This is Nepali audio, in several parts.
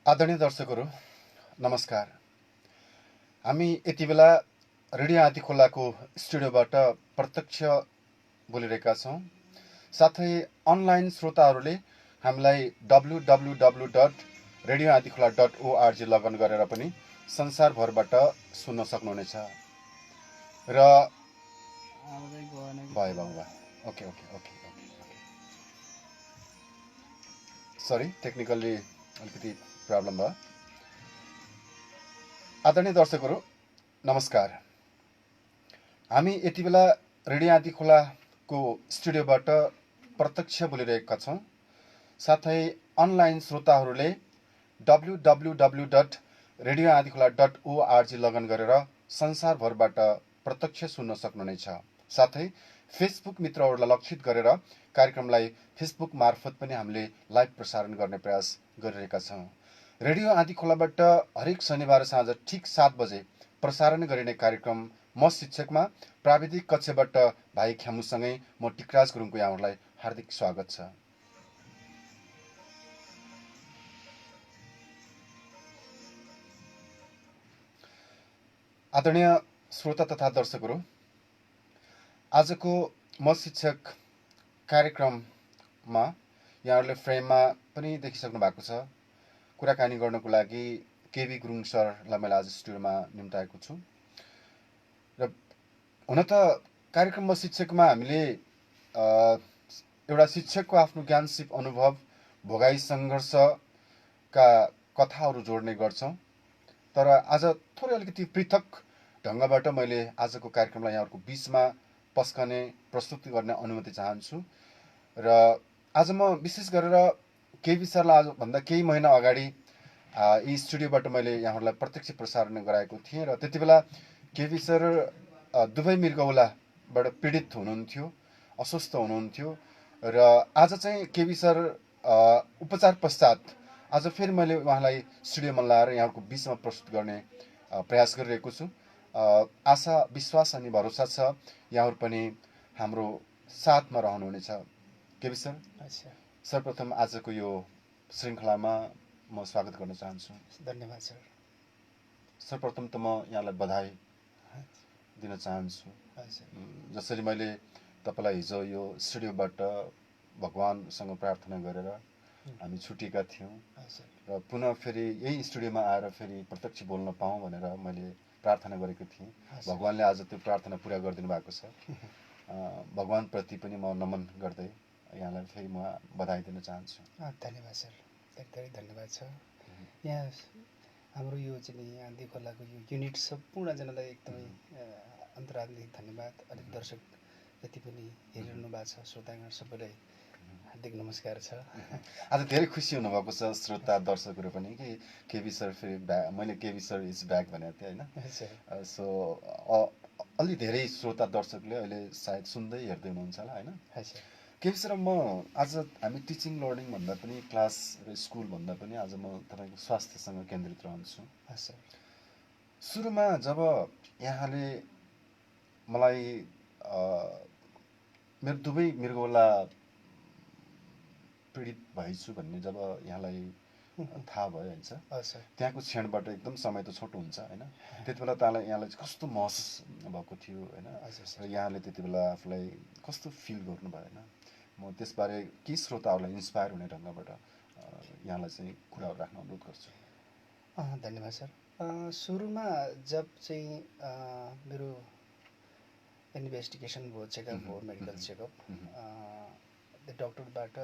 आदरणीय दर्शकहरू नमस्कार। हामी यति बेला रेडियो आँधी खोलाको स्टुडियोबाट प्रत्यक्ष बोलिरहेका छौँ। साथै अनलाइन श्रोताहरूले हामीलाई www.radioaadhikhola.org लगइन गरेर पनि संसारभरबाट सुन्न सक्नुहुनेछ। र भयो okay okay okay sorry technically अलिकति प्रब्लम भयो। आदरणीय दर्शकहरू नमस्कार। हामी यति बेला रेडियो आँधी खोलाको स्टुडियोबाट प्रत्यक्ष बोलिरहेका छौँ। साथै अनलाइन श्रोताहरूले www.radioaadhikhola.org लगइन गरेर संसारभरबाट प्रत्यक्ष सुन्न सक्नुहुनेछ। साथै फेसबुक मित्रहरूलाई लक्षित गरेर कार्यक्रमलाई फेसबुक मार्फत पनि हामीले लाइभ प्रसारण गर्ने प्रयास गरिरहेका छौँ। रेडियो आँधी खोलाबाट हरेक शनिबार साँझ ठिक 7 बजे प्रसारण गरिने कार्यक्रम म शिक्षकमा प्राविधिक कक्षबाट भाइ ख्यामुसँगै म टिकराज गुरुङको यहाँहरूलाई हार्दिक स्वागत छ। आदरणीय श्रोता तथा दर्शकहरू, आजको म शिक्षक कार्यक्रममा यहाँहरूले फ्रेममा पनि देखिसक्नु भएको छ। कुराकानी गर्नको लागि केबी गुरुङ सरलाई मैले आज स्टुडियोमा निम्ताएको छु। र हुन त कार्यक्रममा शिक्षकमा हामीले एउटा शिक्षकको आफ्नो ज्ञान सिप अनुभव भोगाई सङ्घर्षका कथाहरू जोड्ने गर्छौँ। तर आज थोरै अलिकति पृथक ढङ्गबाट मैले आजको कार्यक्रमलाई यहाँहरूको बिचमा पस्कने प्रस्तुति गर्ने अनुमति चाहन्छु। र आज म विशेष गरेर केबी सरलाई आजभन्दा केही महिना अगाडि यी स्टुडियोबाट मैले यहाँहरूलाई प्रत्यक्ष प्रसारण गराएको थिएँ। र त्यति बेला केबी सर दुबई मृगौलाबाट पीडित हुनुहुन्थ्यो, अस्वस्थ हुनुहुन्थ्यो। र आज चाहिँ केबी सर उपचार पश्चात आज फेरि मैले उहाँलाई स्टुडियोमा ल्याएर यहाँहरूको बिचमा प्रस्तुत गर्ने प्रयास गरिरहेको छु। आशा विश्वास अनि भरोसा छ यहाँहरू पनि हाम्रो साथमा रहनुहुनेछ। केबी सर, सर्वप्रथम आजको यो श्रृङ्खलामा म स्वागत गर्न चाहन्छु। धन्यवाद सर। सर्वप्रथम त म यहाँलाई बधाई दिन चाहन्छु। जसरी मैले तपाईँलाई हिजो यो स्टुडियोबाट भगवानसँग प्रार्थना गरेर हामी छुटेका थियौँ र पुनः फेरि यही स्टुडियोमा आएर फेरि प्रत्यक्ष बोल्न पाऊँ भनेर मैले प्रार्थना गरेको थिएँ। भगवानले आज त्यो प्रार्थना पुरा गरिदिनु भएको छ। भगवानप्रति पनि म नमन गर्दै यहाँलाई फेरि म बधाई दिन चाहन्छु। धन्यवाद सर, धेरै धन्यवाद छ। यहाँ हाम्रो यो चाहिँ आँधी खोलाको यो युनिट सम्पूर्णजनालाई एकदमै अन्तरात्मिक धन्यवाद। अलिक दर्शक जति पनि हेरिरहनु भएको छ श्रोतागण सबैलाई हार्दिक नमस्कार छ। आज धेरै खुसी हुनुभएको छ श्रोता दर्शकहरू पनि कि केबी सर फेरि मैले केबी सर इज ब्याक भनेको थिएँ होइन। सो अलि धेरै श्रोता दर्शकले अहिले सायद सुन्दै हेर्दै हुनुहुन्छ होला होइन। केबी सर, म आज हामी टिचिङ लर्निङ भन्दा पनि क्लास र स्कुल भन्दा पनि आज म तपाईँको स्वास्थ्यसँग केन्द्रित रहन्छु। सुरुमा जब यहाँले मलाई मेरो दुबई मृगौला पीडित भएछु भन्ने जब यहाँलाई थाहा भयो होइन सर, त्यहाँको क्षणबाट एकदम समय त छोटो हुन्छ होइन। त्यति बेला यहाँलाई कस्तो महसुस भएको थियो होइन, र यहाँले त्यति बेला आफूलाई कस्तो फिल गर्नुभयो होइन। म त्यसबारे केही श्रोताहरूलाई इन्सपायर हुने ढङ्गबाट यहाँलाई चाहिँ कुराहरू राख्न अनुरोध गर्छु। धन्यवाद सर। सुरुमा जब चाहिँ मेरो इन्भेस्टिगेसन भयो, चेकअप भयो, मेडिकल चेकअप, डक्टरबाट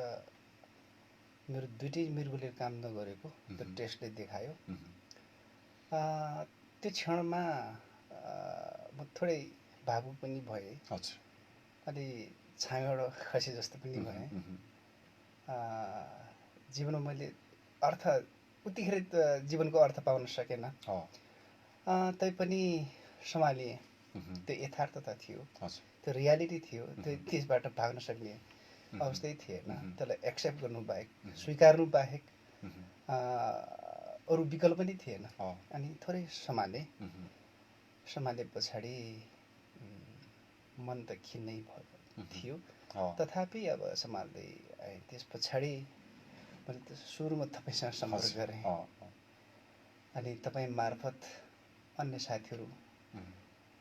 मेरो दुइटै मृगले काम नगरेको त्यो टेस्टले देखायो। त्यो क्षणमा म थोरै भावुक पनि भएँ, अलि छाँगड खसे जस्तो पनि भएँ। जीवनमा मैले अर्थ उतिखेर त जीवनको अर्थ पाउन सकेन, तैपनि सम्हालिएँ। त्यो यथार्थता थियो, त्यो रियालिटी थियो, त्यसबाट भाग्न सक्ने अवस्थै थिएन। त्यसलाई एक्सेप्ट गर्नु बाहेक, स्वीकार्नु बाहेक अरू विकल्प पनि थिएन। अनि थोरै सम्हाले पछाडि मन त खिन्नै थियो, तथापि अब सम्हाल्दै आएँ। त्यस पछाडि मैले त सुरुमा तपाईँसँग सम्पर्क गरेँ। अनि तपाईँ मार्फत अन्य साथीहरू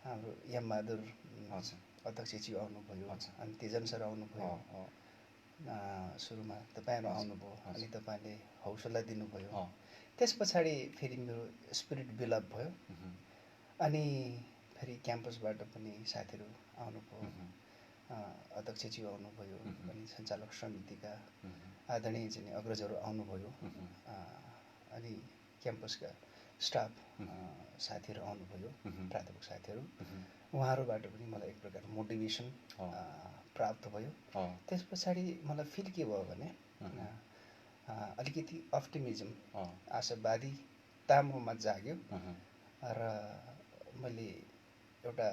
हाम्रो यमबहादुर अध्यक्षज्यू आउनुभयो, अनि तेजन सर आउनुभयो, सुरुमा तपाईँहरू आउनुभयो, अनि तपाईँले हौसला दिनुभयो। त्यस पछाडि फेरि मेरो स्पिरिट बिल्डअप भयो, अनि फेरि क्याम्पसबाट पनि साथीहरू आउनुभयो, अध्यक्षज्यू आउनुभयो, अनि सञ्चालक समितिका आदरणीय चाहिँ अग्रजहरू आउनुभयो, अनि क्याम्पसका स्टाफ साथीहरू आउनुभयो, प्राध्यापक साथीहरू, उहाँहरूबाट पनि मलाई एक प्रकार मोटिभेसन प्राप्त भयो। त्यस पछाडि मलाई फिल के भयो भने अलिकति अप्टिमिजम, आशावादिता ममा जाग्यो, र मैले एउटा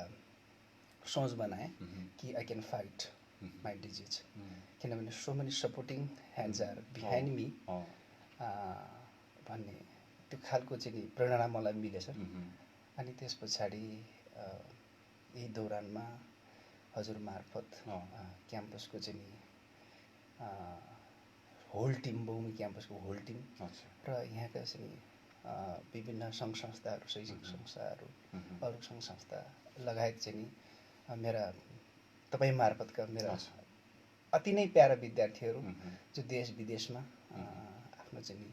सोच बनाएँ कि I can fight my disease, किनभने so many supporting hands are behind me भन्ने त्यो खालको चाहिँ प्रेरणा मलाई मिलेछ। अनि त्यस पछाडि यही दौरानमा हजुर मार्फत क्याम्पसको चाहिँ होल टिम, बहुमुखी क्याम्पसको होल टिम र यहाँका चाहिँ विभिन्न सङ्घ संस्थाहरू, शैक्षिक संस्थाहरू, अरू सङ्घ संस्था लगायत चाहिँ मेरा तपाईँ मार्फतका मेरा अति नै प्यारा विद्यार्थीहरू जो देश विदेशमा आफ्नो चाहिँ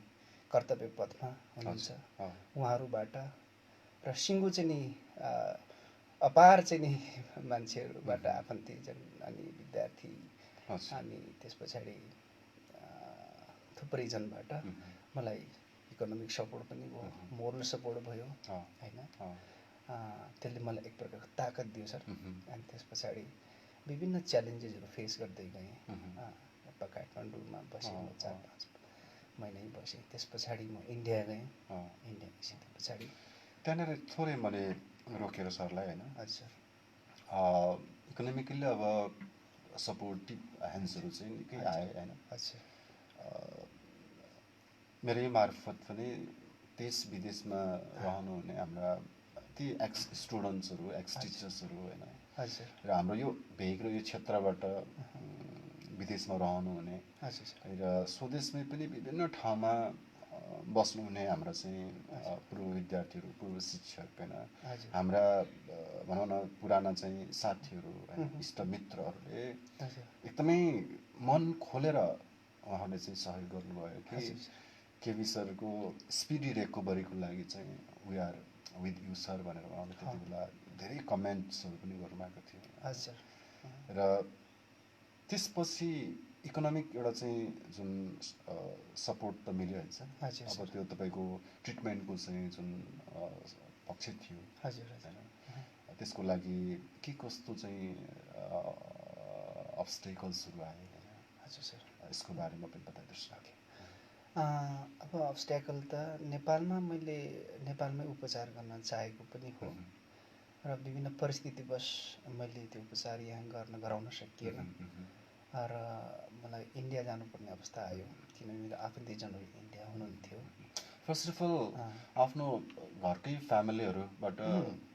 कर्तव्य पथमा हुनुहुन्छ, उहाँहरूबाट र सिङ्गो चाहिँ नि अपार चाहिँ नि मान्छेहरूबाट, आफन्तीजन अनि विद्यार्थी, अनि त्यस पछाडि थुप्रैजनबाट मलाई इकोनोमिक सपोर्ट पनि भयो, मोरल सपोर्ट भयो होइन। त्यसले मलाई एक प्रकारको ताकत दियो सर। अनि त्यस पछाडि विभिन्न च्यालेन्जेसहरू फेस गर्दै गएँ। काठमाडौँमा बसेँ, म 4-5 महिना बसेँ। त्यस पछाडि म इन्डिया गएँ। इन्डिया गएपछि पछाडि त्यहाँनिर थोरै मैले रोकेर सरलाई होइन, हजुर, इकोनोमिकल्ली अब सपोर्टिभ ह्यान्ड्सहरू चाहिँ निकै आए होइन। हजुर, मेरै मार्फत पनि देश विदेशमा रहनुहुने हाम्रा ती एक्स स्टुडेन्ट्सहरू, एक्स टिचर्सहरू होइन, र हाम्रो यो भेग र यो क्षेत्रबाट विदेशमा रहनुहुने र स्वदेशमै पनि विभिन्न ठाउँमा बस्नुहुने हाम्रा चाहिँ पूर्व विद्यार्थीहरू, पूर्व शिक्षक होइन, हाम्रा भनौँ न पुराना चाहिँ साथीहरू होइन, इष्टमित्रहरूले एकदमै मन खोलेर उहाँहरूले चाहिँ सहयोग गर्नुभयो कि केबी सरको स्पिडी रिकभरीको लागि चाहिँ we are with you sir भनेर उहाँले त्यति बेला धेरै कमेन्ट्सहरू पनि गर्नुभएको थियो। र त्यसपछि इकोनोमिक एउटा चाहिँ जुन सपोर्ट त मिल्यो होइन सर। अब त्यो तपाईँको ट्रिटमेन्टको चाहिँ जुन पक्ष थियो होइन, त्यसको लागि के कस्तो चाहिँ अब्स्टेकल्सहरू आए होइन? हजुर सर, यसको बारेमा पनि बताइदिनुहोस् न। अब अब्स्ट्याकल त नेपालमा मैले नेपालमै उपचार गर्न चाहेको पनि हो, र विभिन्न परिस्थितिवश मैले त्यो उपचार यहाँ गराउन सकिएन, र मलाई इन्डिया जानुपर्ने अवस्था आयो, किनभने मेरो आफन्तीजनहरू इन्डिया हुनुहुन्थ्यो। फर्स्ट अफ अल आफ्नो घरकै फ्यामिलीहरूबाट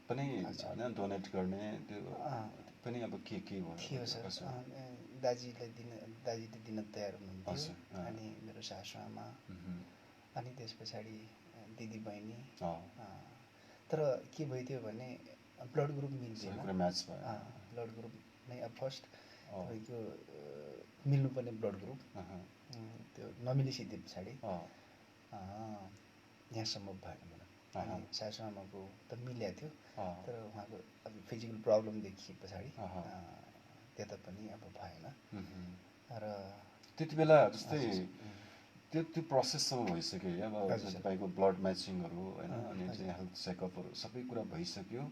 पनि होइन डोनेट गर्ने त्यो पनि अब के भयो? थियो सर, दाजीले दिन तयार हुनुहुन्थ्यो, अनि मेरो सासूआमा, अनि त्यस पछाडि दिदी बहिनी। तर के भइदियो भने ब्लड ग्रुप मिल्दैन, ब्लड ग्रुप नै अब फर्स्ट तपाईँको मिल्नुपर्ने ब्लड ग्रुप त्यो नमिलिसके पछाडि यहाँसम्म भएन मलाई। अनि सासूआमाको त मिलेको थियो, तर उहाँको अब फिजिकल प्रब्लम देखिए पछाडि त्यता पनि अब भएन। र त्यति बेला जस्तै त्यो प्रोसेससम्म भइसक्यो अब तपाईँको ब्लड म्याचिङहरू होइन, अनि चाहिँ हेल्थ चेकअपहरू सबै कुरा भइसक्यो,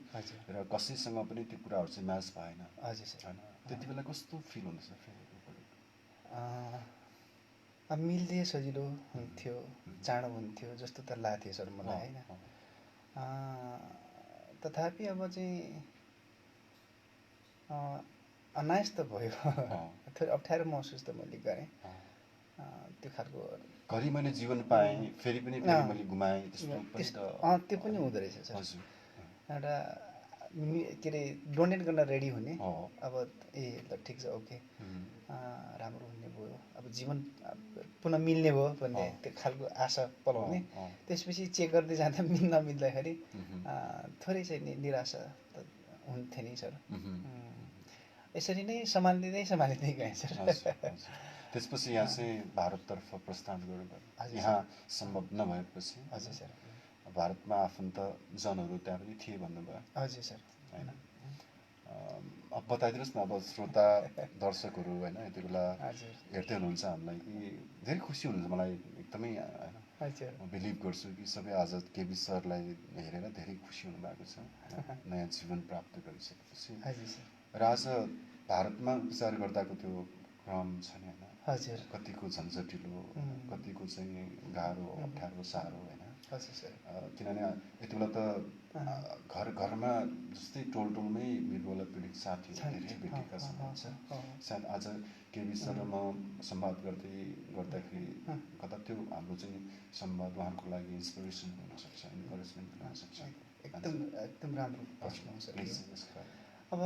र कसैसँग पनि त्यो कुराहरू चाहिँ म्याच भएन होइन। त्यति बेला कस्तो फिल हुँदैछ? अब मिल्दै सजिलो हुन्थ्यो, चाँडो हुन्थ्यो जस्तो त लाग्थ्यो सर मलाई होइन। तथापि अब चाहिँ अनायस त भयो, थोरै अप्ठ्यारो महसुस त मैले गरेँ। त्यो खालको घरि मैले जीवन पाएँ, फेरि पनि मैले गुमाएँ, त्यो पनि हुँदो रहेछ सर। एउटा के अरे डोनेट गर्न रेडी हुने, अब ए ल ठिक छ, ओके राम्रो हुने भयो, अब जीवन पुनः मिल्ने भयो भन्ने त्यो खालको आशा पलाउने। त्यसपछि चेक गर्दै जाँदा नमिल्दाखेरि थोरै चाहिँ नि निराशा त हुन्थ्यो नि सर। यसरी नै सम्हालिँदै गएँ सर। त्यसपछि यहाँ चाहिँ भारततर्फ प्रस्थान गर्नुभयो। यहाँ सम्भव नभएपछि हजुर सर भारतमा आफन्तजनहरू त्यहाँ पनि थिए भन्नुभयो। हजुर सर होइन अब बताइदिनुहोस् न, अब श्रोता दर्शकहरू होइन यति बेला हेर्दै हुनुहुन्छ हामीलाई कि धेरै खुसी हुनुहुन्छ। मलाई एकदमै होइन म बिलिभ गर्छु कि सबै आज केबी सरलाई हेरेर धेरै खुसी हुनुभएको छ नयाँ जीवन प्राप्त गरिसकेपछि। र आज भारतमा उपचार गर्दाको त्यो क्रम छ नि होइन, हजुर कतिको झन्झटिलो, कतिको चाहिँ गाह्रो अप्ठ्यारो साह्रो होइन। किनभने यति बेला त घर घरमा जस्तै टोल टोलमै मृगौला पीडित साथीहरू धेरै भेटेका छन्। सायद आज केबी सर र म संवाद गर्दाखेरि कता त्यो हाम्रो चाहिँ संवाद उहाँहरूको लागि इन्सपिरेसन हुनसक्छ, इन्करेजमेन्ट हुनसक्छ। एकदम राम्रो प्रश्न हो सर। अब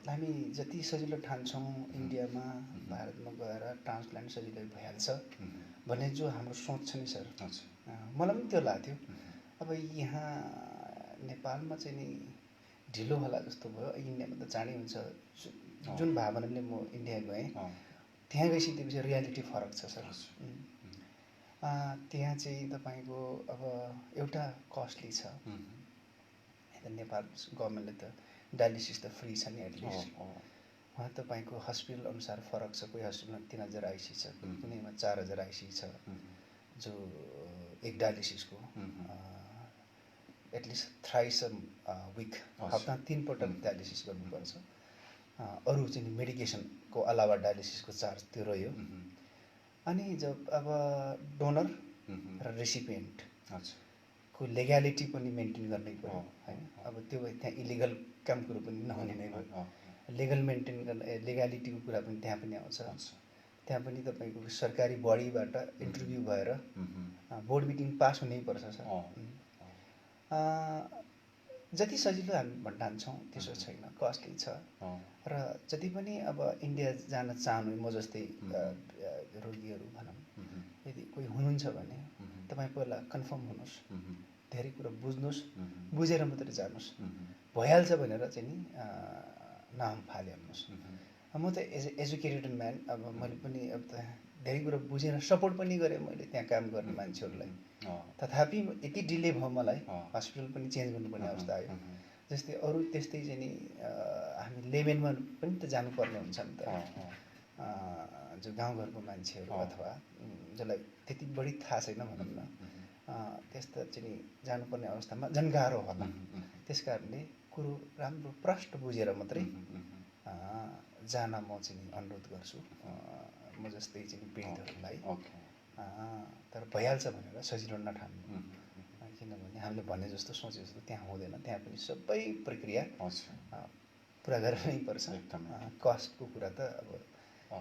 हामी जति सजिलो ठान्छौँ इन्डियामा भारतमा गएर ट्रान्सप्लान्ट सजिलै भइहाल्छ भन्ने जो हाम्रो सोच छ नि सर, मलाई पनि त्यो लाग्थ्यो। अब यहाँ नेपालमा चाहिँ नि ढिलो होला जस्तो भयो। इन्डियामा त चाँडै हुन्छ जुन भावनाले म इन्डिया गएँ, त्यहाँ गइसकेपछि रियालिटी फरक छ सर। त्यहाँ चाहिँ तपाईँको अब एउटा कस्टली छ। नेपाल गभर्मेन्टले त डायलिसिस त फ्री छ नि एटलिस्ट। उहाँ तपाईँको हस्पिटल अनुसार फरक छ। कोही हस्पिटलमा 3000 आइसी छ, कुनैमा 4000 आइसी छ जो एक डायलिसिसको। एटलिस्ट थ्राइस विक, हप्तामा 3 पटक डायलिसिस गर्नुपर्छ। अरू चाहिँ मेडिकेसनको अलावा डायलिसिसको चार्ज त्यो रह्यो। अनि जब अब डोनर र रेसिपिएन्टको लेग्यालिटी पनि मेन्टेन गर्नै पऱ्यो होइन। अब त्यो त्यहाँ इलिगल काम कुरो पनि नहुने नै भयो। लेगल मेन्टेन गर्न लेग्यालिटीको कुरा पनि त्यहाँ पनि आउँछ। त्यहाँ पनि तपाईँको सरकारी बडीबाट इन्टरभ्यू भएर बोर्ड मिटिङ पास हुनैपर्छ सर। जति सजिलो हामी भन्ठान्छौँ त्यसो छैन, कस्टली छ। र जति पनि अब इन्डिया जान चाहनु, म जस्तै रोगीहरू भनौँ, यदि कोही हुनुहुन्छ भने तपाईँ पहिला कन्फर्म हुनुहोस्, धेरै कुरा बुझ्नुहोस्, बुझेर मात्रै जानुहोस्। भइहाल्छ भनेर चाहिँ नि नाम फालिहाल्नुहोस्। म त एजुकेटेड म्यान, अब मैले पनि अब त धेरै कुरा बुझेर सपोर्ट पनि गरेँ मैले त्यहाँ काम गर्ने मान्छेहरूलाई। तथापि यति डिले भयो मलाई, हस्पिटल पनि चेन्ज गर्नुपर्ने अवस्था आयो। जस्तै अरू त्यस्तै चाहिँ नि हामी लेमेनमा पनि त जानुपर्ने हुन्छ नि त। जो गाउँघरको मान्छेहरू अथवा जसलाई त्यति बढी थाहा छैन भनौँ न, त्यस्ता चाहिँ नि जानुपर्ने अवस्थामा झन् गाह्रो होला। त्यस कारणले कुरो राम्रो प्रष्ट बुझेर मात्रै जान म चाहिँ नि अनुरोध गर्छु, म जस्तै चाहिँ पीडितहरूलाई। तर भइहाल्छ भनेर सजिलो नठान्नु, किनभने हामीले भने जस्तो सोचे जस्तो त्यहाँ हुँदैन। त्यहाँ पनि सबै प्रक्रिया पुरा गर्नै पर्छ। कस्टको कुरा त अब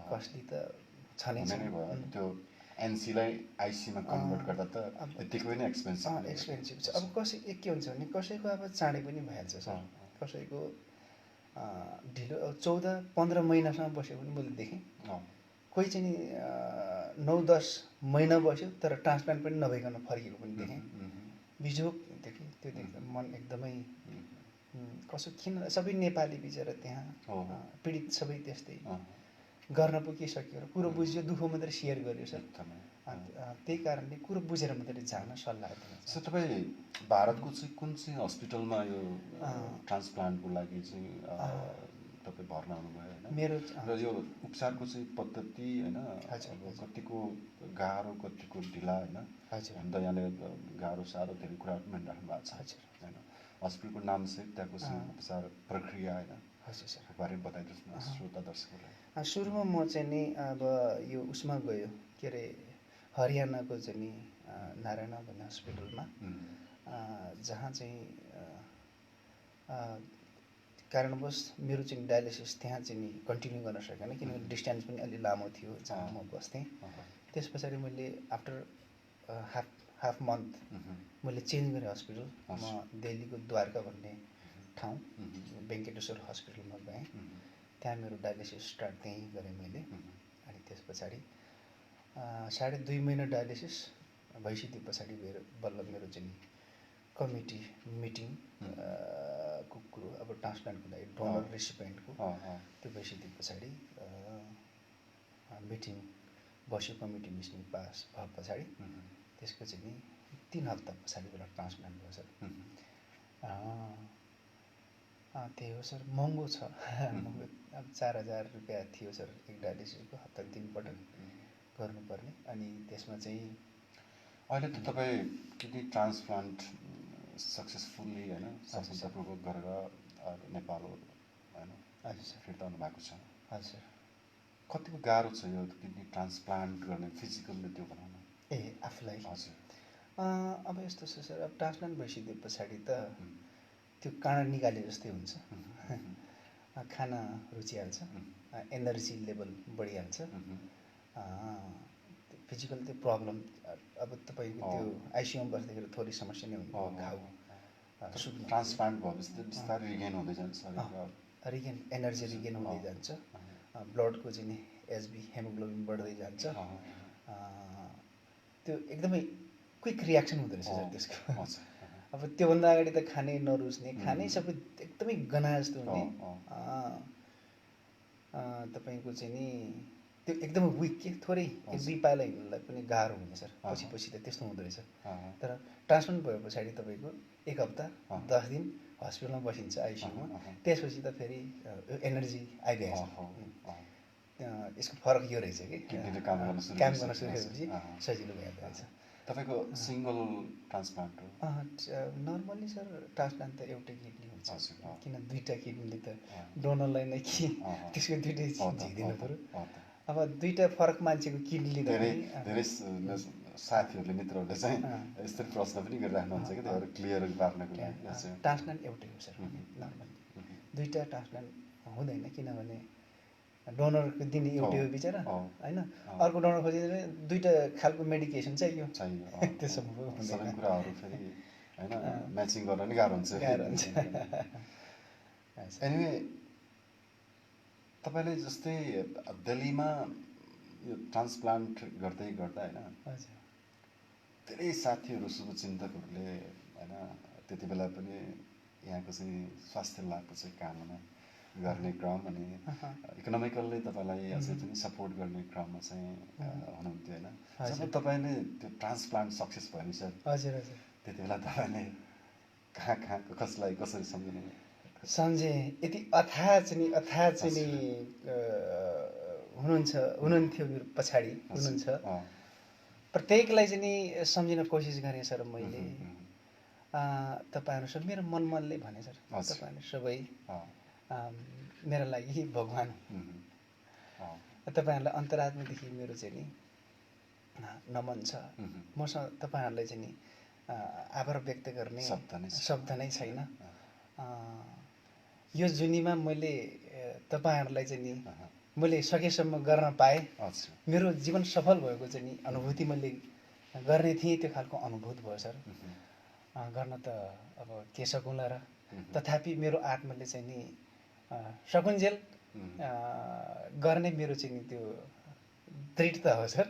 कस्टली त छ नै छ। त्यो एनसीलाई आइसीमा कन्भर्ट गर्दा त त्यतिकै नै एक्सपेन्सिभ छ। अब के हुन्छ भने कसैको अब चाँडै पनि भइहाल्छ सर, कसैको ढिलो 14-15 महिनासम्म बस्यो पनि मैले देखेँ। कोही चाहिँ नि 9-10 महिना बस्यो तर ट्रान्सप्लान्ट पनि नभइकन फर्किएको पनि देखेँ। बिजोग देखेँ, त्यो देख्दा मन एकदमै कसो किन सबै नेपाली बिचरा त्यहाँ पीडित सबै त्यस्तै गर्न पो के सकियो र कुरो बुझ्यो, दुःख मात्रै सेयर गर्यो सर। त्यही कारणले कुरो बुझेर मात्रै जान सल्लाह दिन्छ। सर तपाईँ भारतको चाहिँ कुन चाहिँ हस्पिटलमा यो ट्रान्सप्लान्टको लागि चाहिँ तपाईँ भर्ना हुनुभयो होइन? मेरो र यो उपचारको चाहिँ पद्धति होइन, कतिको गाह्रो कतिको ढिला होइन, हामी त यहाँले गाह्रो साह्रो धेरै कुराहरू पनि राख्नु भएको छ होइन। हस्पिटलको नामसहित त्यहाँको चाहिँ उपचार प्रक्रिया होइन, बारे बताइदिनुहोस् न श्रोता दर्शकहरूलाई। सुरुमा म चाहिँ नि अब यो उसमा गयो के अरे हरियाणाको चाहिँ नि नारायण भन्ने हस्पिटलमा, जहाँ चाहिँ कारणवश मेरो चाहिँ डायलिसिस त्यहाँ चाहिँ नि कन्टिन्यू गर्न सकेन, किनभने डिस्टेन्स पनि अलि लामो थियो जहाँ म बस्थेँ। त्यस पछाडि मैले आफ्टर हाफ मन्थ मैले चेन्ज गरेँ हस्पिटल। म दिल्लीको द्वारका भन्ने ठाउँ वेङ्कटेश्वर हस्पिटलमा गएँ। त्यहाँ मेरो डायलिसिस स्टार्ट त्यहीँ गरेँ मैले। अनि त्यस पछाडि 2.5 महिना डायलिसिस भइसक्यो पछाडि बल्ल मेरो चाहिँ कमिटी मिटिङ को कुरो अब ट्रान्सप्लान्टको लागि डोनर रेसिपिएन्टको त्यो भइसक्यो पछाडि मिटिङ बस्यो, कमिटी मिटिङ पास भए पछाडि त्यसको चाहिँ नि 3 हप्ता पछाडि बेला ट्रान्सप्लान्ट भयो सर। त्यही हो सर, महँगो छ। महँगो अब 4,000 रुपियाँ थियो सर एक डायलिसिसको, हप्ता 3 पटक गर्नुपर्ने। अनि त्यसमा चाहिँ अहिले त तपाईँ किडनी ट्रान्सप्लान्ट सक्सेसफुल्ली होइन सफलतापूर्वक गरेर नेपाल होइन हजुर सर फिर्ता आउनु भएको छ। हजुर सर। कतिको गाह्रो छ यो किडनी ट्रान्सप्लान्ट गर्ने फिजिकल्ली त्यो बनाउन? आफूलाई हजुर। अब यस्तो छ सर, अब ट्रान्सप्लान्ट भइसके पछाडि त त्यो काँडा निकाले जस्तै हुन्छ। खाना रुचिहाल्छ, एनर्जी लेभल बढिहाल्छ। फिजिकल त्यो प्रब्लम अब तपाईँको त्यो आइसियुमा बस्दाखेरि थोरै समस्या नै हुन्छ, घाउ सुक्नु। ट्रान्सप्लान्ट भएपछि त बिस्तारै रिगेन हुँदै जान्छ, रिगेन एनर्जी रिगेन हुँदै जान्छ, ब्लडको चाहिँ नि एचबी हेमोग्लोबिन बढ्दै जान्छ। त्यो एकदमै क्विक रियाक्सन हुँदो रहेछ सर त्यसको। अब त्योभन्दा अगाडि त खानै नरुच्ने, खानै सबै एकदमै गना जस्तो हुने, तपाईँको चाहिँ नि त्यो एकदमै विक के थोरै 1-2 पाइला हिँड्नलाई पनि गाह्रो हुने सर। पछि त त्यस्तो हुँदो रहेछ। तर ट्रान्सप्लान्ट भए पछाडि तपाईँको 1 हप्ता 10 दिन हस्पिटलमा बसिन्छ आइसियुमा, त्यसपछि त फेरि एनर्जी आइरहेछ। यसको फरक यो रहेछ कि काम गर्न सुरु गरेपछि सजिलो भइहाल्दो रहेछ। तपाईँको सिङ्गल ट्रान्सप्लान्ट हो? नर्मली सर ट्रान्सप्लान्ट त एउटै किडनी हुन्छ, किन 2टा किडनीले त डोनरलाई नै कि त्यसको 2टै झिक्दिनु पऱ्यो। अब 2टा फरक मान्छेको किडनीले धेरै साथीहरूले मित्रहरूले चाहिँ यस्तै प्रश्न पनि गरिराख्नुहुन्छ कि त्योहरू क्लियर पार्नको लागि। ट्रान्सप्लान्ट एउटै हो सर नर्मली, 2टा ट्रान्सप्लान्ट हुँदैन, किनभने डोनरको दिने एउटै हो बिचरा होइन, अर्को डोनर खोजिँदैन, 2टा खालको मेडिकेसन चाहियो त्यो सबै कुराहरू फेरि होइन म्याचिङ गर्न नि गाह्रो हुन्छ। एनिवे तपाईँले जस्तै दिल्लीमा यो ट्रान्सप्लान्ट गर्दै गर्दा होइन धेरै साथीहरू शुभचिन्तकहरूले होइन त्यति बेला पनि यहाँको चाहिँ स्वास्थ्य लाभको चाहिँ कामना गर्ने क्रम अनि इकोनोमिकल्ली तपाईँलाई अझै पनि सपोर्ट गर्ने क्रममा चाहिँ हुनुहुन्थ्यो होइन। जब तपाईँले त्यो ट्रान्सप्लान्ट सक्सेस भयो नि सर, हजुर हजुर, त्यति बेला तपाईँले कहाँ कसलाई कसरी सम्झिनु? सम्झेँ यति अथाह चाहिँ नि हुनुहुन्थ्यो मेरो पछाडि हुनुहुन्छ, प्रत्येकलाई चाहिँ नि सम्झिन कोसिस गरेँ सर मैले। तपाईँहरू सब मेरो मनले भने सर, तपाईँहरू सबै मेरो लागि भगवान्, तपाईँहरूलाई अन्तरात्मादेखि मेरो चाहिँ नि नमन छ। मसँग तपाईँहरूलाई चाहिँ नि आभार व्यक्त गर्ने शब्द नै छैन। यो जुनीमा मैले तपाईँहरूलाई चाहिँ नि मैले सकेसम्म गर्न पाएँ, मेरो जीवन सफल भएको चाहिँ नि अनुभूति मैले गर्ने थिएँ, त्यो खालको अनुभूत भयो सर। गर्न त अब के सकुँला र, तथापि मेरो आत्माले चाहिँ नि सकुन्जेल गर्ने मेरो चाहिँ नि त्यो दृढता हो सर।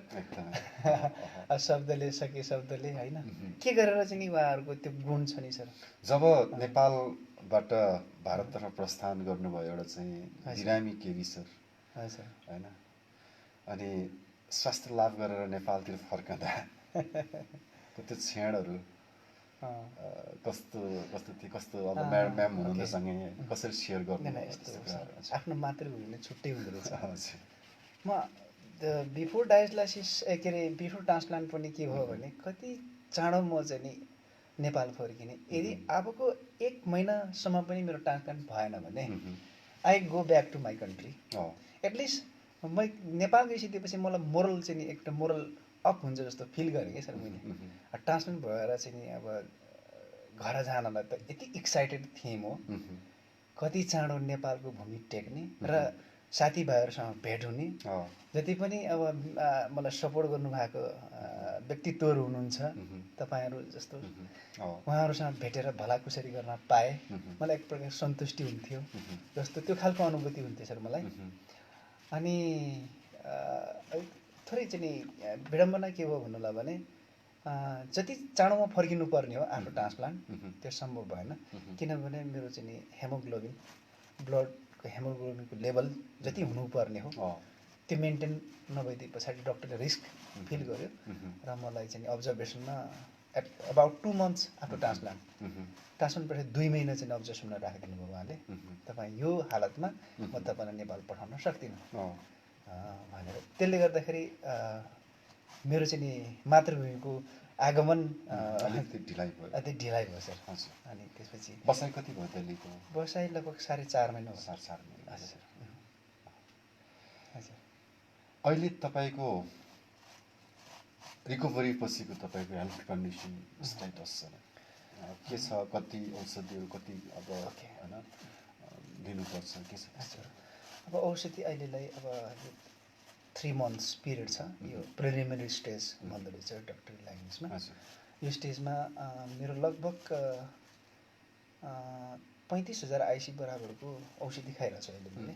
शब्दले सके शब्दले होइन, के गरेर चाहिँ नि उहाँहरूको त्यो गुण छ नि सर। जब नेपालबाट भारततर्फ प्रस्थान गर्नुभयो एउटा चाहिँ बिरामी केबी सर होइन, अनि स्वास्थ्य लाभ गरेर नेपालतिर फर्कँदा त्यो क्षणहरू कस्तो थिए, कस्तो अब म्याम हुनुहुँदै सँगै कसरी सेयर गर्नु? आफ्नो मातृभूमि छुट्टै हुँदो रहेछ। म बिफोर डायलाइसिस के अरे बिफोर ट्रान्सप्लान्ट पनि के भयो भने कति चाँडो म चाहिँ नि नेपाल फर्किने। यदि अबको 1 महिनासम्म पनि मेरो ट्रान्सप्लान्ट भएन भने I go back to my country. At least म नेपाल गइसकेपछि मलाई मोरल चाहिँ नि एउटा मोरल अप हुन्छ जस्तो फिल गरेँ क्या सर मैले। ट्रान्सप्लान्ट भएर चाहिँ नि अब घर जानलाई त यति एक्साइटेड थिएँ म, कति चाँडो नेपालको भूमि टेक्ने र साथीभाइहरूसँग भेट हुने, जति पनि अब मलाई सपोर्ट गर्नुभएको व्यक्तित्वहरू हुनुहुन्छ तपाईँहरू जस्तो, उहाँहरूसँग भेटेर भलाकुसारी गर्न पाएँ, मलाई एक प्रकार सन्तुष्टि हुन्थ्यो जस्तो त्यो खालको अनुभूति हुन्थ्यो सर मलाई। अनि थोरै चाहिँ नि विडम्बना के भयो भन्नुलाई भने जति चाँडोमा फर्किनु पर्ने हो आफ्नो ट्रान्सप्लान्ट त्यो सम्भव भएन किनभने मेरो चाहिँ नि हेमोग्लोबिन ब्लडको हेमोग्लोबिनको लेभल जति हुनुपर्ने हो त्यो मेन्टेन नभइदिए पछाडि डक्टरले रिस्क फिल गर्यो र मलाई चाहिँ अब्जर्भेसनमा एट अबाउट 2 months आफ्नो ट्रान्सप्लान्ट पछि 2 महिना चाहिँ अब्जर्भेसनमा राखिदिनु भयो उहाँले तपाईँ यो हालतमा म तपाईँलाई नेपाल पठाउन सक्दिनँ भनेर त्यसले गर्दाखेरि मेरो चाहिँ नि मातृभूमिको आगमन अलिक ढिलाइ भयो सर अनि त्यसपछि बसाइ कति भयो दिल्लीको बसाइ लगभग 4.5 महिना हो 4.5 महिना हजुर हजुर अहिले तपाईँको रिकभरी पछिको तपाईँको हेल्थ कन्डिसन स्टेटस के छ कति औषधिहरू कति अब होइन दिनुपर्छ के छ हजुर अब औषधि अहिलेलाई अब 3 months पिरियड छ यो प्रिलिमिनरी स्टेज भन्दो रहेछ डक्टर ल्याङ्ग्वेजमा यो स्टेजमा मेरो लगभग 35,000 आइसी बराबरको औषधि खाइरहेको छु अहिले मैले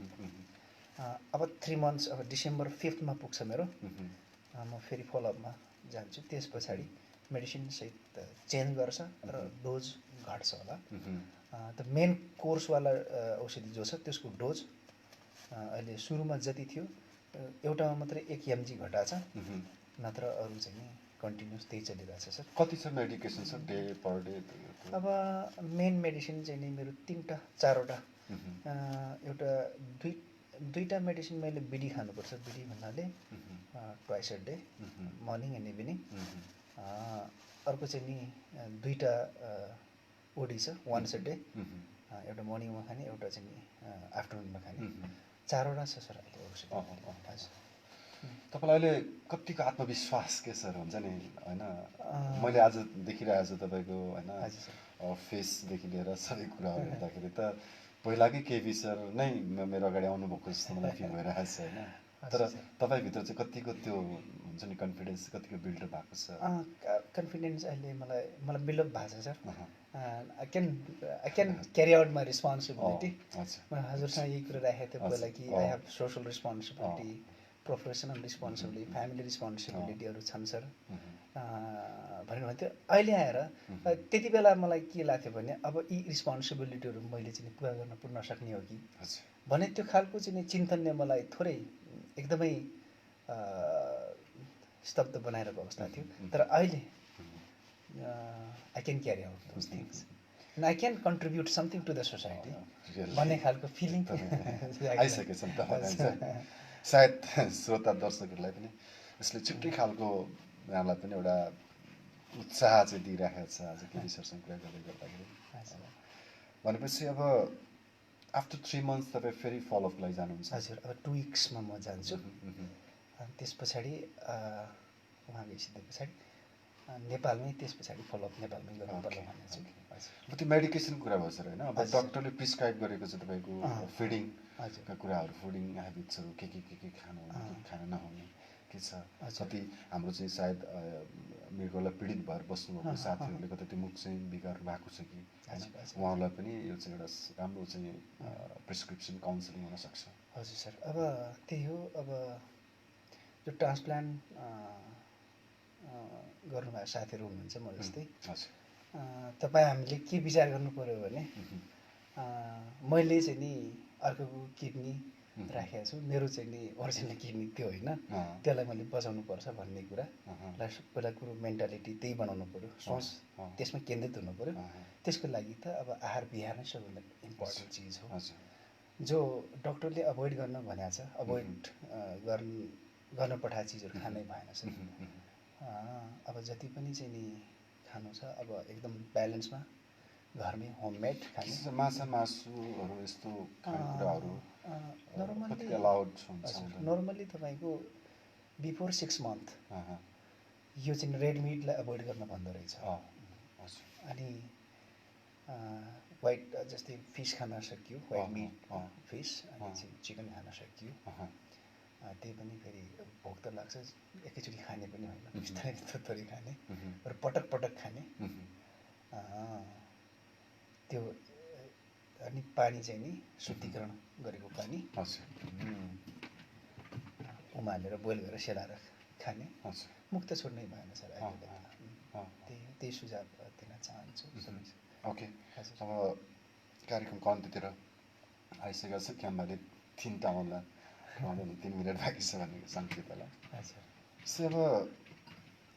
अब 3 months अब डिसेम्बर 5th मा पुग्छ मेरो म फेरि फलोअपमा जान्छु त्यस पछाडि मेडिसिन सहित चेन्ज गर्छ र डोज घट्छ होला त मेन कोर्सवाला औषधि जो छ त्यसको डोज अहिले सुरुमा जति थियो एउटामा मात्रै 1 mg घटाएको छ नत्र अरू चाहिँ नि कन्टिन्युस त्यही चलिरहेछ सर कति छ मेडिकेसन छ डे पर डे अब मेन मेडिसिन चाहिँ नि मेरो 3टा 4वटा एउटा दुईटा मेडिसिन मैले बिडी खानुपर्छ बिडी भन्नाले twice a day morning and evening अर्को चाहिँ नि 2टा ओडी छ वन्स अ डे एउटा मर्निङमा खाने एउटा चाहिँ नि आफ्टरनुनमा खाने 4वटा छ सर अहिले औषधि तपाईँलाई अहिले कतिको आत्मविश्वास के सर हुन्छ नि होइन मैले आज देखिरहेको छु तपाईँको होइन फेसदेखि लिएर सबै कुराहरू हेर्दाखेरि त पहिलाकै केबी सर नै मेरो अगाडि आउनुभएको जस्तो मलाई फिल भइरहेको छ होइन तर तपाईँभित्र चाहिँ कतिको त्यो हुन्छ नि कन्फिडेन्स कतिको बिल्डअप भएको छ कन्फिडेन्स अहिले मलाई बिल्डअप भएको छ sir I can carry out my responsibility हजुरसँग यही कुरा राखेको थियो पहिला कि I have social responsibility professional responsibility family रेस्पोन्सिबिलिटीहरू छन् सर भन्नुभन्थ्यो अहिले आएर त्यति बेला मलाई के लाग्थ्यो भने अब यी रेस्पोन्सिबिलिटीहरू मैले चाहिँ पुरा गर्न नसक्ने हो कि भने त्यो खालको चाहिँ चिन्तनले मलाई थोरै एकदमै स्तब्ध बनाइरहेको अवस्था थियो तर अहिले I can carry out those things and I can contribute something to the society भन्ने खालको फिलिङ आइसकेछ नि त सायद श्रोता दर्शकहरूलाई पनि यसले छुट्टै खालको यहाँलाई पनि एउटा उत्साह चाहिँ दिइराखेको छ आज केबी सरसँग कुरा गर्दै गर्दाखेरि भनेपछि अब आफ्टर 3 months तपाईँ फेरि फलोअप लागि जानुहुन्छ हजुर अब 2 weeksमा म जान्छु अनि त्यस पछाडि उहाँ गइसके पछाडि नेपालमै त्यस पछाडि फलोअप नेपालमै गर्नुपर्ला भन्ने छु अब त्यो मेडिकेसनको कुरा भयो सर होइन अब डक्टरले प्रिस्क्राइब गरेको छ तपाईँको फिडिङका कुराहरू फुडिङ हेबिट्सहरू के खानु हुने के खान नहुने के छ कति हाम्रो चाहिँ सायद मृगलाई पीडित भएर बस्नुभएको साथीहरूले कतै त्यो मुख चाहिँ बिगार भएको छ कि होइन उहाँहरूलाई पनि यो चाहिँ एउटा राम्रो चाहिँ प्रिस्क्रिप्सन काउन्सिलिङ हुनसक्छ हजुर सर अब त्यही हो अब जो ट्रान्सप्लान्ट गर्नुभएको साथीहरू हुनुहुन्छ म जस्तै तपाईँ हामीले के विचार गर्नु पर्यो भने मैले चाहिँ नि अर्कोको किडनी राखेको छु मेरो चाहिँ नि ओरिजिनल किडनी त्यो होइन त्यसलाई मैले बचाउनु पर्छ भन्ने कुरा पहिला कुरो मेन्टालिटी त्यही बनाउनु पऱ्यो सोच त्यसमा केन्द्रित हुनु पऱ्यो त्यसको लागि त अब आहार विहार नै सबैभन्दा इम्पोर्टेन्ट चिज हो जो डक्टरले अभोइड गर्न भनेको छ अभोइड गर्न पठाएको चिजहरू खानै भएन सर अब जति पनि चाहिँ नि खानु छ अब एकदम ब्यालेन्समा घरमै होममेड खाने माछा मासुहरू यस्तो खानेकुराहरू नर्मल्ली तपाईँको बिफोर 6 months यो चाहिँ रेड मिटलाई अभोइड गर्न भन्दो रहेछ अनि व्हाइट जस्तै फिस खान सकियो व्हाइट मिट फिस अनि चिकन खान सकियो त्यही पनि फेरि भोक त लाग्छ एकैचोटि खाने पनि होइन बिस्तारै थोरै खाने र पटक पटक खाने त्यो अनि पानी चाहिँ नि शुद्धिकरण गरेको पानी उमालेर बोइल गरेर सेलाएर खाने मुख त छोड्नै भएन सर अहिले त्यही सुझाव दिन चाहन्छु सबै। ओके, अब कार्यक्रमको अन्त्यतिर आइसकेको छ। क्याम्बाले 3 टाउनलाई 3 मिनट बाँकी छ भनेको सङ्केत होला। सो अब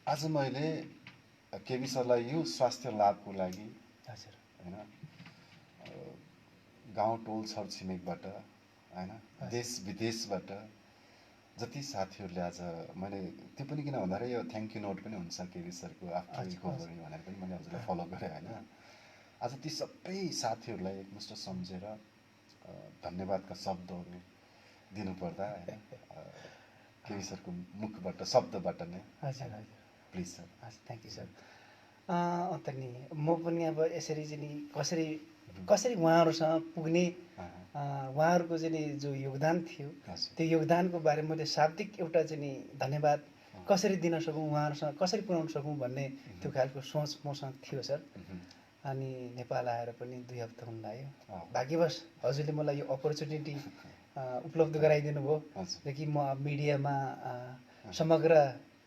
आज मैले केबी सरलाई यो स्वास्थ्य लाभको लागि होइन गाउँ टोल छर छिमेकबाट होइन देश विदेशबाट जति साथीहरूले आज मैले त्यो पनि किन भन्दाखेरि यो थ्याङ्क यू नोट पनि हुन्छ केबी सरको आफ्टर रिकभरी भनेर पनि मैले हजुरलाई फलो गरेँ होइन। आज ती सबै साथीहरूलाई एकमुष्ट सम्झेर धन्यवादका शब्दहरू दिनुपर्दा होइन केबी सरको मुखबाट शब्दबाट नै please sir. Thank you sir. अन्त नि म पनि अब यसरी चाहिँ नि कसरी उहाँहरूसँग पुग्ने उहाँहरूको चाहिँ नि जो योगदान थियो त्यो योगदानको बारेमा मैले शाब्दिक एउटा चाहिँ नि धन्यवाद कसरी दिन सकौँ उहाँहरूसँग कसरी पुर्याउन सकौँ भन्ने त्यो खालको सोच मसँग थियो सर। अनि नेपाल आएर पनि 2 हप्ता हुन लाग्यो। भाग्यवश हजुरले मलाई यो अपर्च्युनिटी उपलब्ध गराइदिनु भयो कि म मिडियामा समग्र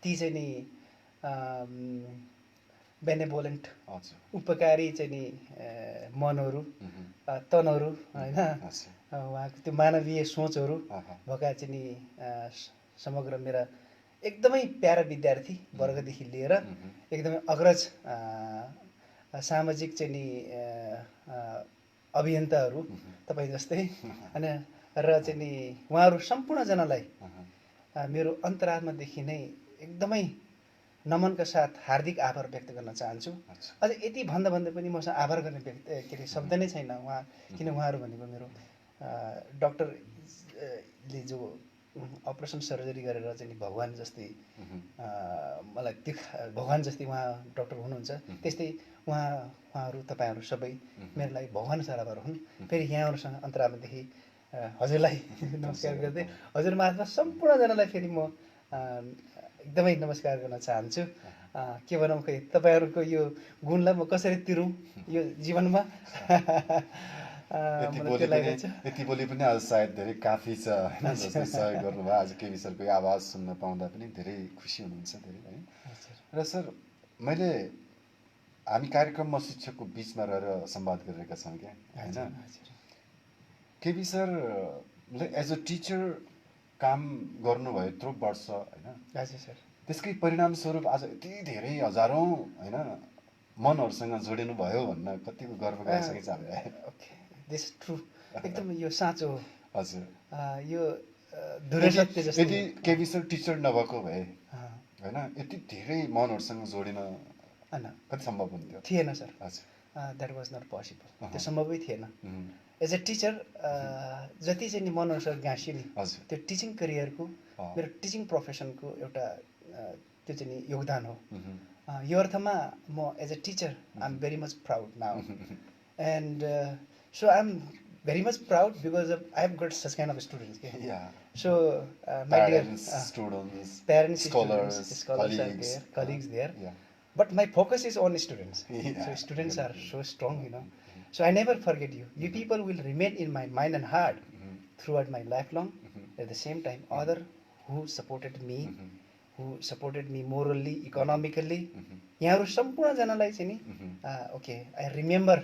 ती चाहिँ नि बेनेभोलेन्ट उपकारी चाहिँ नि मनहरू तनहरू होइन उहाँको त्यो मानवीय सोचहरू भएका चाहिँ नि समग्र मेरा एकदमै प्यारा विद्यार्थी वर्गदेखि लिएर एकदमै अग्रज सामाजिक चाहिँ नि अभियन्ताहरू तपाईँ जस्तै होइन र चाहिँ नि उहाँहरू सम्पूर्णजनालाई मेरो अन्तरात्मादेखि नै एकदमै नमनका साथ हार्दिक आभार व्यक्त गर्न चाहन्छु। अझ यति भन्दा पनि मसँग आभार गर्ने के अरे शब्द नै छैन उहाँ, किन उहाँहरू भनेको मेरो डक्टरले जो अपरेसन सर्जरी गरेर चाहिँ नि भगवान् जस्तै मलाई त्यो भगवान् जस्तै उहाँ डक्टर हुनुहुन्छ त्यस्तै उहाँहरू तपाईँहरू सबै मेरो लागि भगवान् सराबर हुन्। फेरि यहाँहरूसँग अन्तरात्मादेखि हजुरलाई नमस्कार गर्दै हजुर मार्फत सम्पूर्णजनालाई फेरि म एकदमै नमस्कार गर्न चाहन्छु। के भनौँ खै तपाईँहरूको यो गुणलाई म कसरी तिरौँ यो जीवनमा यति बोली पनि आज सायद धेरै काफी छ होइन जसले सहयोग गर्नुभयो। आज केबी सरको आवाज सुन्न पाउँदा पनि धेरै खुसी हुनुहुन्छ धेरै है। र सर मैले हामी कार्यक्रममा शिक्षकको बिचमा रहेर संवाद गरिरहेका छौँ क्या होइन। केबी सरले एज अ टिचर काम गर्नुभयो यत्रो वर्ष होइन। त्यसकै परिणामस्वरूप आज यति धेरै हजारौँ होइन मनहरूसँग जोडिनु भयो भन्न कतिको गर्वको आइसकेको छ हामीलाई। दिस ट्रु एकदम यो साँचो हो हजुर। यो धुरै सत्य जस्तो। यदि केबी सर टिचर नभएको भए होइन यति धेरै मनहरूसँग जोडिन कति सम्भव हुन्थ्यो? थिएन sir. That was not possible. त्यो सम्भवै थिएन। एज अ टिचर जति चाहिँ नि मनहरूसँग गाँसियो नि त्यो टिचिङ करियरको मेरो टिचिङ प्रोफेसनको एउटा त्यो चाहिँ नि योगदान हो। यो अर्थमा म as a teacher I am very much proud now and so I am very much proud because I have got such kind of students के। So my dear parents, scholars are there, colleagues there, but my focus is on students. So students are so strong, you know. So I never forget you. You people will remain in my mind and heart throughout my lifelong. At the same time, other who supported me morally, economically, यहाँहरू सम्पूर्णजनालाई चाहिँ नि okay I remember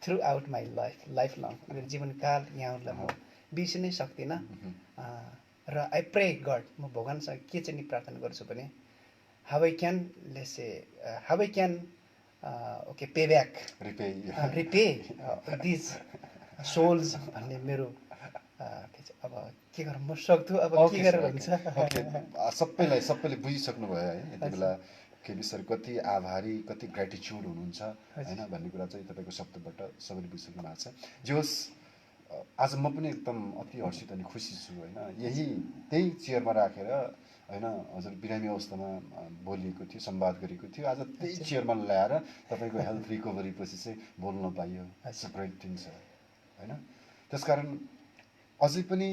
through out my life long मेरो जीवनकाल यहाँहरूलाई म बिर्सिनै सक्दिनँ। र आई प्रे गड म भगवान्सँग के चाहिँ नि प्रार्थना गर्छु भने how I can okay pay back repay these souls भन्ने मेरो अब के गरौँ म सक्छु अब के गरेर हुन्छ। सबैले बुझिसक्नु भयो है यति बेला केबी सर कति आभारी कति ग्रेटिच्युड हुनुहुन्छ होइन भन्ने कुरा चाहिँ तपाईँको शब्दबाट सबैले बुझिसक्नु भएको छ। जे होस् आज म पनि एकदम अति हर्षित अनि खुसी छु होइन। त्यही चेयरमा राखेर होइन हजुर बिरामी अवस्थामा बोलिएको थियो संवाद गरेको थियो आज त्यही चेयरमा ल्याएर तपाईँको हेल्थ रिकभरी पछि चाहिँ बोल्न पाइयो। इट्स अ ग्रेट थिङ छ होइन। त्यसकारण अझै पनि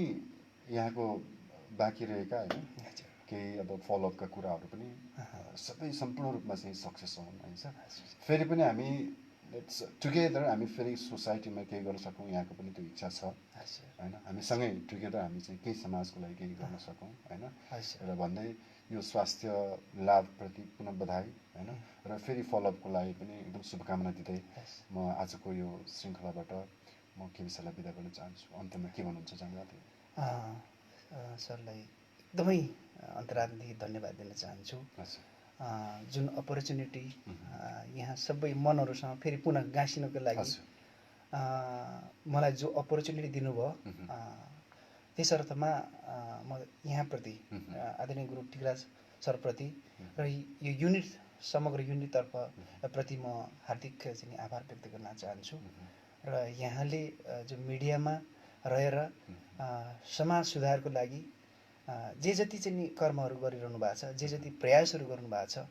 यहाँको बाँकी रहेका होइन केही अब फलोअपका कुराहरू पनि सबै सम्पूर्ण रूपमा चाहिँ सक्सेस हुन् होइन। फेरि पनि हामी लेट्स टुगेदर हामी फेरि सोसाइटीमा केही गर्न सकौँ, यहाँको पनि त्यो इच्छा छ होइन। हामी सँगै टुगेदर हामी चाहिँ केही समाजको लागि केही गर्न सकौँ होइन। र भन्दै यो स्वास्थ्य लाभप्रति पुनः बधाई होइन, र फेरि फलोअपको लागि पनि एकदम शुभकामना दिँदै म आजको यो श्रृङ्खलाबाट म के विषयलाई बिदा गर्न चाहन्छु। अन्त्यमा के भन्नुहुन्छ जङ्गबहादुर? सरलाई एकदमै अन्तरात्मादेखि धन्यवाद दिन चाहन्छु। जुन अपर्च्युनिटी यहाँ सबै मनहरूसँग फेरि पुनः गाँसिनको लागि मलाई जो अपर्च्युनिटी दिनुभयो, त्यस अर्थमा म यहाँप्रति आदरणीय गुरु टिकराज सरप्रति र यो युनिट समग्र युनिटतर्फ प्रति म हार्दिक चाहिँ आभार व्यक्त गर्न चाहन्छु। र यहाँले जो मिडियामा रहेर समाज सुधारको लागि जे जति चाहिँ नि कर्महरू गरिरहनु भएको छ, जे जति प्रयासहरू गर्नुभएको छ,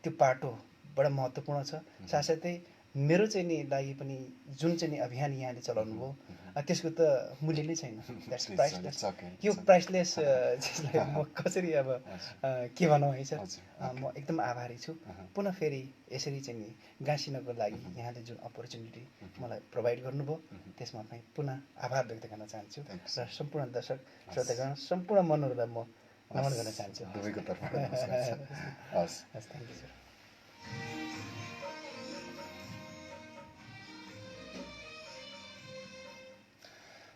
त्यो पाटो बडा महत्त्वपूर्ण छ। साथसाथै मेरो चाहिँ नि लागि पनि जुन चाहिँ नि अभियान यहाँले चलाउनु भयो, त्यसको त मूल्य नै छैन। That's priceless. यो प्राइसलेस चिजलाई म कसरी अब के भनौँ है सर, म एकदम आभारी छु। पुनः फेरि यसरी चाहिँ नि गाँसिनको लागि यहाँले जुन अपर्च्युनिटी मलाई प्रोभाइड गर्नुभयो, त्यसमा पनि पुनः आभार व्यक्त गर्न चाहन्छु। र सम्पूर्ण दर्शक श्रोतागण सम्पूर्ण मनहरूलाई म नमन गर्न चाहन्छु। दुवैको तर्फबाट नमस्कार छ। हस्, थ्याङ्क यू सर।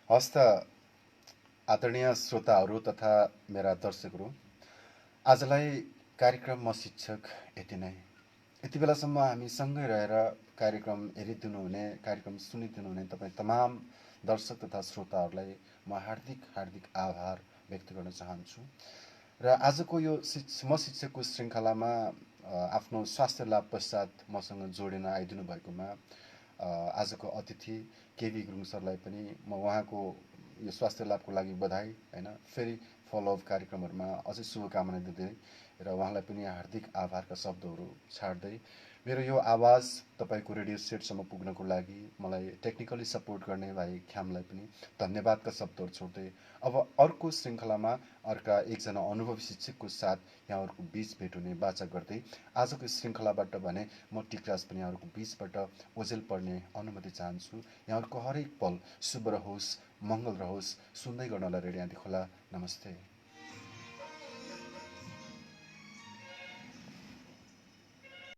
हस् त आदरणीय श्रोताहरू तथा मेरा दर्शकहरू, आजलाई कार्यक्रम म शिक्षक यति नै। यति बेलासम्म हामी सँगै रहेर कार्यक्रम हेरिदिनु हुने, कार्यक्रम सुनिदिनु हुने तपाईँ तमाम दर्शक तथा श्रोताहरूलाई म हार्दिक हार्दिक आभार व्यक्त गर्न चाहन्छु। र आजको यो म शिक्षकको श्रृङ्खलामा आफ्नो स्वास्थ्य लाभ पश्चात मसँग जोडिन आइदिनु भएकोमा आजको अतिथि केबी गुरुङ सरलाई पनि म उहाँको यो स्वास्थ्य लाभको लागि बधाई होइन, फेरि फलोअप कार्यक्रमहरूमा अझै शुभकामना दिँदै र उहाँलाई पनि हार्दिक आभारका शब्दहरू छाड्दै मेरो यो आवाज तपाईँको रेडियो सेटसम्म पुग्नको लागि मलाई टेक्निकली सपोर्ट गर्ने भाइ ख्यामलाई पनि धन्यवादका शब्दहरू छोड्दै अब अर्को श्रृङ्खलामा अर्का एकजना अनुभवी शिक्षकको साथ यहाँहरूको बिच भेट हुने बाचा गर्दै आजको श्रृङ्खलाबाट भने म टिकराज पनि यहाँहरूको बिचबाट ओझेल पर्ने अनुमति चाहन्छु। यहाँहरूको हरेक पल शुभ रहोस्, मङ्गल रहोस्। सुन्दै गर्नलाई रेडियो आँधी खोला। नमस्ते।